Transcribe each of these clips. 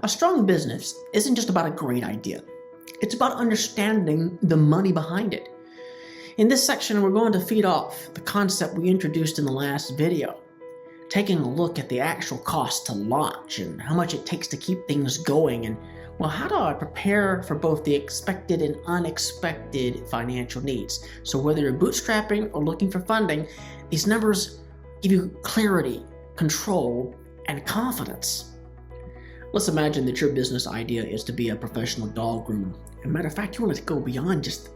A strong business isn't just about a great idea. It's about understanding the money behind it. In this section, we're going to feed off the concept we introduced in the last video, taking a look at the actual cost to launch and how much it takes to keep things going, and well, how do I prepare for both the expected and unexpected financial needs? So whether you're bootstrapping or looking for funding, these numbers give you clarity, control, and confidence. Let's imagine that your business idea is to be a professional dog groomer. As a matter of fact, you want to go beyond just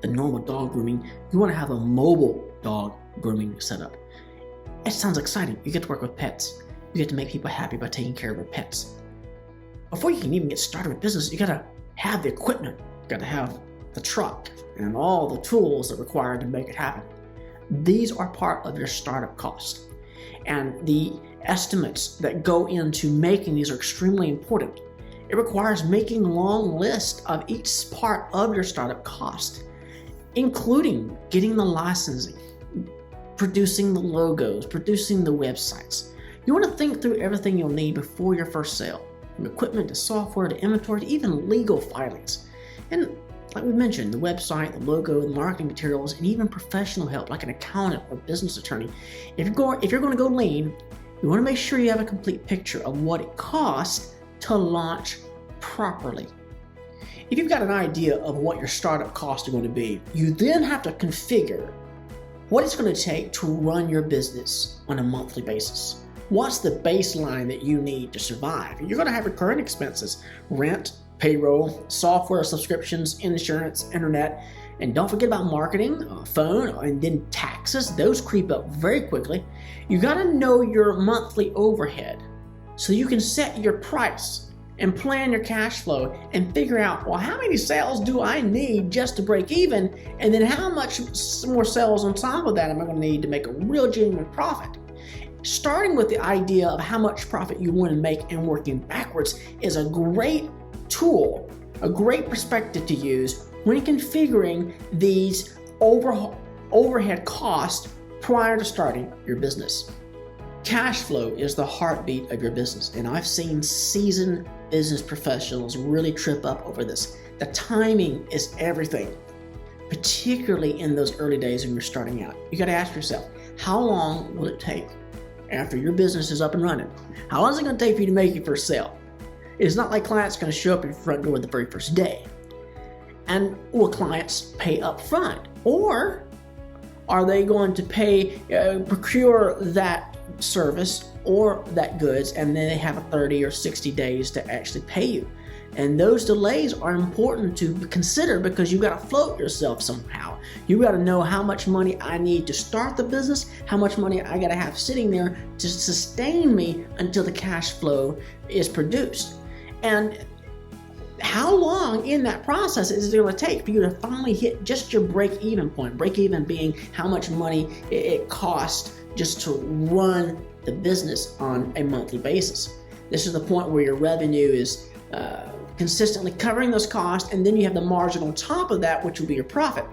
the normal dog grooming. You want to have a mobile dog grooming setup. It sounds exciting. You get to work with pets. You get to make people happy by taking care of their pets. Before you can even get started with business, you gotta have the equipment. You gotta have the truck and all the tools that are required to make it happen. These are part of your startup cost. And the estimates that go into making these are extremely important. It requires making a long list of each part of your startup cost, including getting the licensing, producing the logos, producing the websites. You want to think through everything you'll need before your first sale, from equipment to software to inventory to even legal filings. And like we mentioned, the website, the logo, the marketing materials, and even professional help like an accountant or business attorney. If you're going to go lean, you want to make sure you have a complete picture of what it costs to launch properly. If you've got an idea of what your startup costs are going to be, you then have to configure what it's going to take to run your business on a monthly basis. What's the baseline that you need to survive? You're going to have recurring expenses, rent, payroll, software subscriptions, insurance, internet, and don't forget about marketing, phone, and then taxes. Those creep up very quickly. You got to know your monthly overhead so you can set your price and plan your cash flow and figure out, well, how many sales do I need just to break even? And then how much more sales on top of that am I going to need to make a real genuine profit? Starting with the idea of how much profit you want to make and working backwards is a great tool, a great perspective to use when configuring these overhead costs prior to starting your business. Cash flow is the heartbeat of your business, and I've seen seasoned business professionals really trip up over this. The timing is everything, particularly in those early days when you're starting out. You got to ask yourself, how long will it take after your business is up and running? How long is it going to take for you to make your first sale? It's not like clients going to show up at your front door the very first day. And will clients pay up front? Or are they going to procure that service or that goods, and then they have a 30 or 60 days to actually pay you? And those delays are important to consider because you've got to float yourself somehow. You've got to know how much money I need to start the business, how much money I got to have sitting there to sustain me until the cash flow is produced. And how long in that process is it going to take for you to finally hit just your break-even point? Break-even being how much money it costs just to run the business on a monthly basis. This is the point where your revenue is consistently covering those costs, and then you have the margin on top of that, which will be your profit.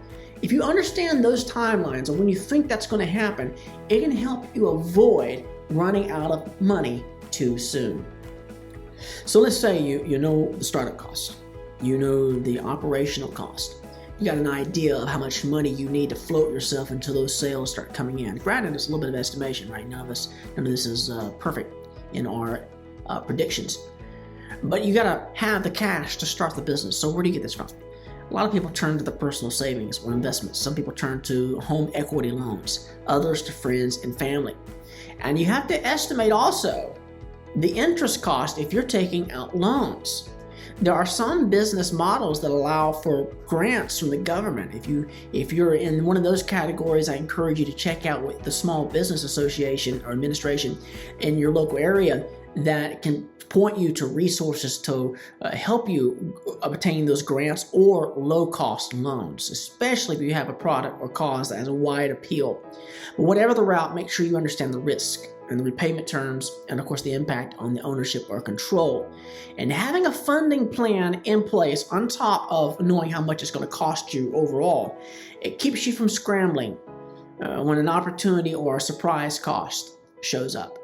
If you understand those timelines, and when you think that's going to happen, it can help you avoid running out of money too soon. So let's say you know the startup cost, you know the operational cost, you got an idea of how much money you need to float yourself until those sales start coming in. Granted, it's a little bit of estimation, right? None of this is perfect in our predictions. But you got to have the cash to start the business. So where do you get this from? A lot of people turn to the personal savings or investments. Some people turn to home equity loans, others to friends and family. And you have to estimate also the interest cost if you're taking out loans. There are some business models that allow for grants from the government. If you're in one of those categories, I encourage you to check out with the Small Business Association or administration in your local area that can point you to resources to help you obtain those grants or low-cost loans, especially if you have a product or cause that has a wide appeal. But whatever the route, make sure you understand the risk and the repayment terms, and of course the impact on the ownership or control. And having a funding plan in place on top of knowing how much it's going to cost you overall, it keeps you from scrambling when an opportunity or a surprise cost shows up.